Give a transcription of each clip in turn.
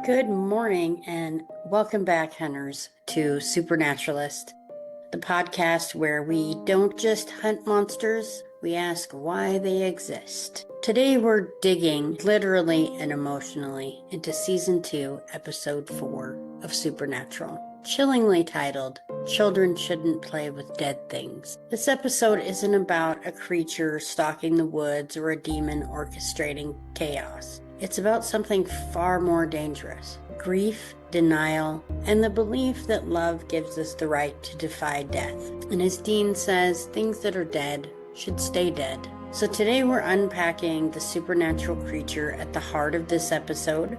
Good morning and welcome back, hunters, to Supernaturalist, the podcast where we don't just hunt monsters, we ask why they exist. Today we're digging literally and emotionally into Season 2, Episode 4 of Supernatural, chillingly titled, Children Shouldn't Play with Dead Things. This episode isn't about a creature stalking the woods or a demon orchestrating chaos. It's about something far more dangerous: grief, denial, and the belief that love gives us the right to defy death. And as Dean says, things that are dead should stay dead. So today we're unpacking the supernatural creature at the heart of this episode,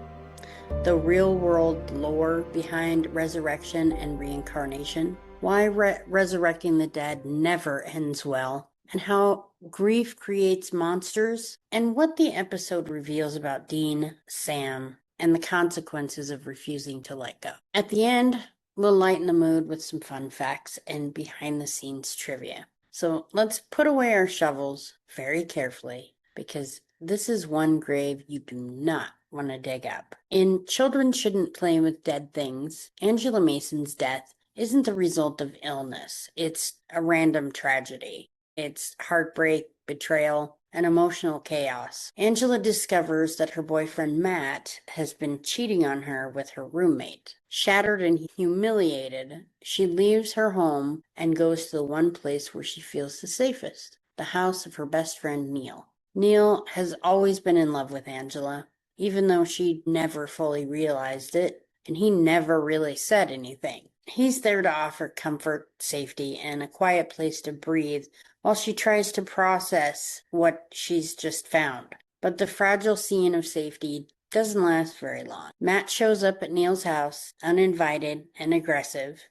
the real-world lore behind resurrection and reincarnation, why resurrecting the dead never ends well, and how grief creates monsters, and what the episode reveals about Dean, Sam, and the consequences of refusing to let go. At the end, we'll lighten the mood with some fun facts and behind-the-scenes trivia. So let's put away our shovels very carefully, because this is one grave you do not want to dig up. In Children Shouldn't Play with Dead Things, Angela Mason's death isn't the result of illness. It's a random tragedy. It's heartbreak, betrayal, and emotional chaos. Angela discovers that her boyfriend Matt has been cheating on her with her roommate. Shattered and humiliated, she leaves her home and goes to the one place where she feels the safest, the house of her best friend Neil. Neil has always been in love with Angela, even though she never fully realized it, and he never really said anything. He's there to offer comfort, safety, and a quiet place to breathe while she tries to process what she's just found. But the fragile scene of safety doesn't last very long. Matt shows up at Neil's house, uninvited and aggressive.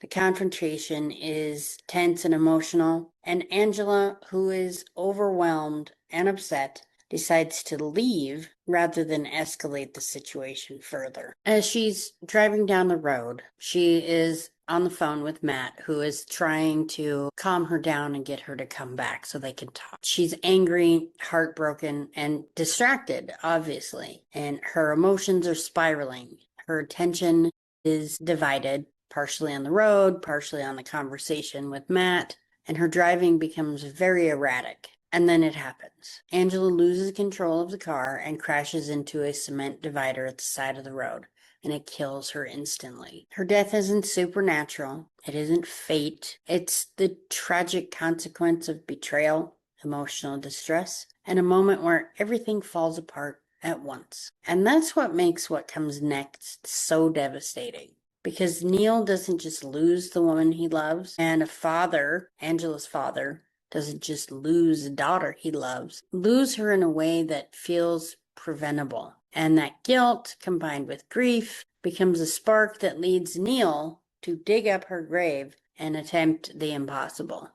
The confrontation is tense and emotional, and Angela, who is overwhelmed and upset, decides to leave rather than escalate the situation further. As she's driving down the road, she is on the phone with Matt, who is trying to calm her down and get her to come back so they can talk. She's angry, heartbroken, and distracted, obviously, and her emotions are spiraling. Her attention is divided, partially on the road, partially on the conversation with Matt, and her driving becomes very erratic. And then it happens. Angela loses control of the car and crashes into a cement divider at the side of the road, and it kills her instantly. Her death isn't supernatural. It isn't fate. It's the tragic consequence of betrayal, emotional distress, and a moment where everything falls apart at once. And that's what makes what comes next so devastating. Because Neil doesn't just lose the woman he loves, and a father, Angela's father, doesn't just lose a daughter he loves, lose her in a way that feels preventable. And that guilt, combined with grief, becomes a spark that leads Neil to dig up her grave and attempt the impossible.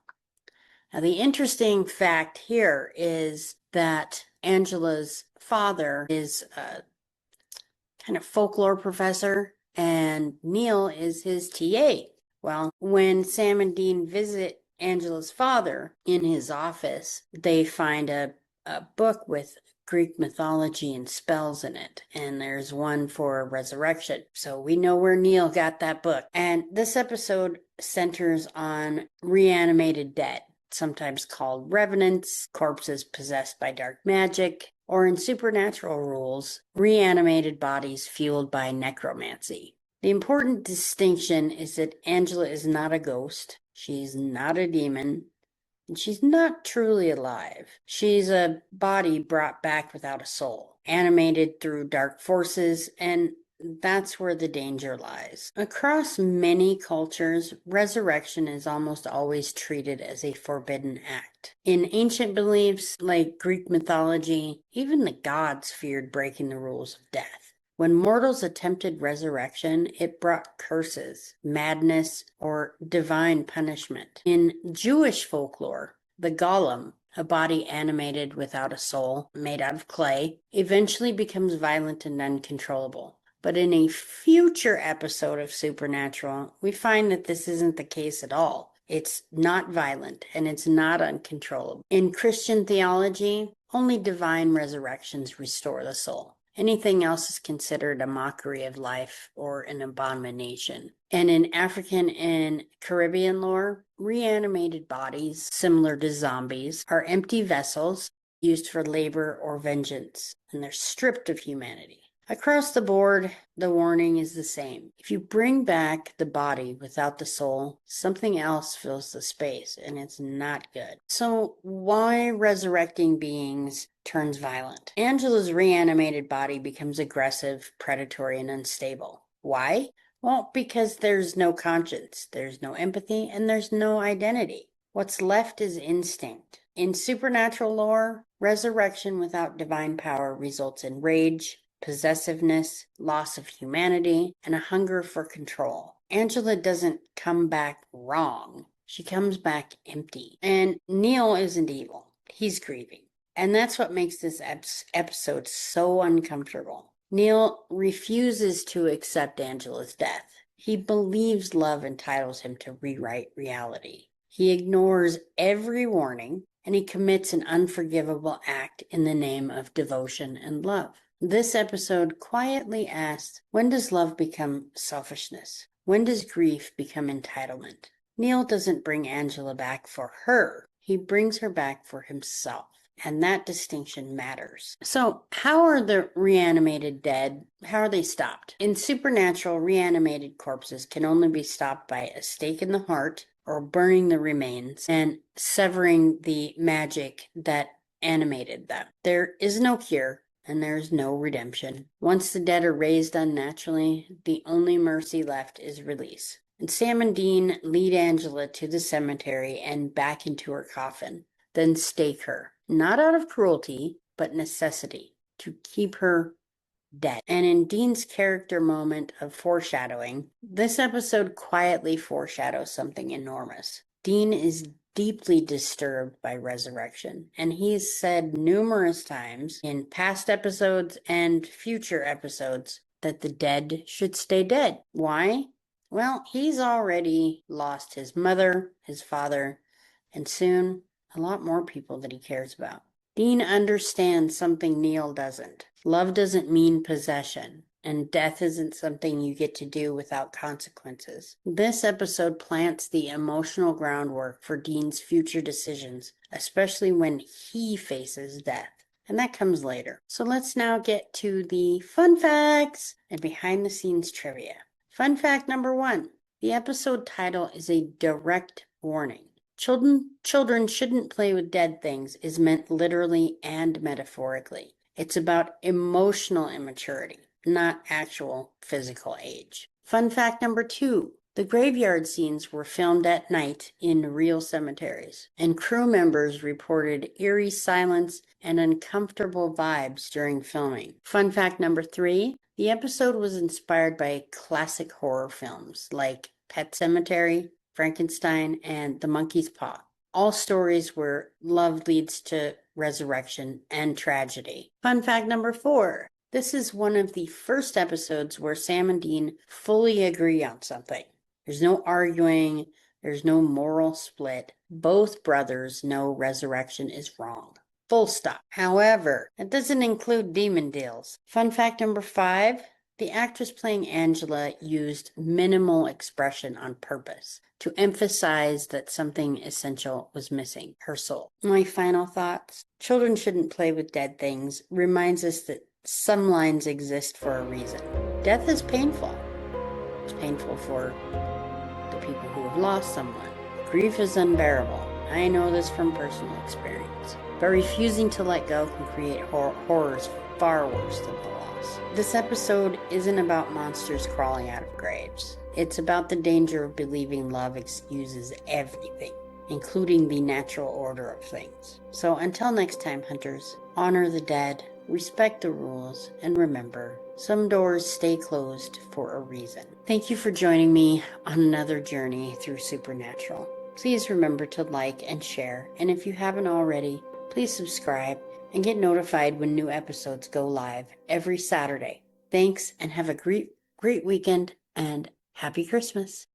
Now, the interesting fact here is that Angela's father is a kind of folklore professor, and Neil is his TA. Well, when Sam and Dean visit Angela's father in his office, they find a book with Greek mythology and spells in it, and there's one for resurrection. So we know where Neil got that book. And this episode centers on reanimated dead, sometimes called revenants, corpses possessed by dark magic, or in supernatural rules, reanimated bodies fueled by necromancy. The important distinction is that Angela is not a ghost, she's not a demon, and she's not truly alive. She's a body brought back without a soul, animated through dark forces, and that's where the danger lies. Across many cultures, resurrection is almost always treated as a forbidden act. In ancient beliefs like Greek mythology, even the gods feared breaking the rules of death. When mortals attempted resurrection, it brought curses, madness, or divine punishment. In Jewish folklore, the golem, a body animated without a soul, made out of clay, eventually becomes violent and uncontrollable. But in a future episode of Supernatural, we find that this isn't the case at all. It's not violent and it's not uncontrollable. In Christian theology, only divine resurrections restore the soul. Anything else is considered a mockery of life or an abomination. And in African and Caribbean lore, reanimated bodies, similar to zombies, are empty vessels used for labor or vengeance, and they're stripped of humanity. Across the board, the warning is the same. If you bring back the body without the soul, something else fills the space, and it's not good. So why resurrecting beings turns violent? Angela's reanimated body becomes aggressive, predatory, and unstable. Why? Well, because there's no conscience, there's no empathy, and there's no identity. What's left is instinct. In supernatural lore, resurrection without divine power results in rage, possessiveness, loss of humanity, and a hunger for control. Angela doesn't come back wrong. She comes back empty. And Neil isn't evil. He's grieving. And that's what makes this episode so uncomfortable. Neil refuses to accept Angela's death. He believes love entitles him to rewrite reality. He ignores every warning, and he commits an unforgivable act in the name of devotion and love. This episode quietly asks, when does love become selfishness? When does grief become entitlement? Neil doesn't bring Angela back for her. He brings her back for himself. And that distinction matters. So, how are the reanimated dead? How are they stopped? In Supernatural, reanimated corpses can only be stopped by a stake in the heart or burning the remains and severing the magic that animated them. There is no cure. And there is no redemption. Once the dead are raised unnaturally, the only mercy left is release. And Sam and Dean lead Angela to the cemetery and back into her coffin, then stake her, not out of cruelty, but necessity, to keep her dead. And in Dean's character moment of foreshadowing, this episode quietly foreshadows something enormous. Dean is deeply disturbed by resurrection, and he's said numerous times in past episodes and future episodes that the dead should stay dead. Why? Well, he's already lost his mother, his father, and soon a lot more people that he cares about. Dean understands something Neil doesn't. Love doesn't mean possession, and death isn't something you get to do without consequences. This episode plants the emotional groundwork for Dean's future decisions, especially when he faces death. And that comes later. So let's now get to the fun facts and behind the scenes trivia. Fun fact number 1. The episode title is a direct warning. Children shouldn't play with dead things is meant literally and metaphorically. It's about emotional immaturity, not actual physical age. Fun fact number 2. The graveyard scenes were filmed at night in real cemeteries, and crew members reported eerie silence and uncomfortable vibes during filming. Fun fact number 3. The episode was inspired by classic horror films like Pet Sematary, Frankenstein, and The Monkey's Paw. All stories where love leads to resurrection and tragedy. Fun fact number 4. This is one of the first episodes where Sam and Dean fully agree on something. There's no arguing. There's no moral split. Both brothers know resurrection is wrong. Full stop. However, that doesn't include demon deals. Fun fact number 5. The actress playing Angela used minimal expression on purpose to emphasize that something essential was missing, her soul. My final thoughts. Children shouldn't play with dead things reminds us that some lines exist for a reason. Death is painful. It's painful for the people who have lost someone. Grief is unbearable. I know this from personal experience. But refusing to let go can create horrors far worse than the loss. This episode isn't about monsters crawling out of graves. It's about the danger of believing love excuses everything, including the natural order of things. So until next time, hunters, honor the dead, respect the rules, and remember, some doors stay closed for a reason. Thank you for joining me on another journey through Supernatural. Please remember to like and share, and if you haven't already, please subscribe and get notified when new episodes go live every Saturday. Thanks, and have a great weekend, and Happy Christmas.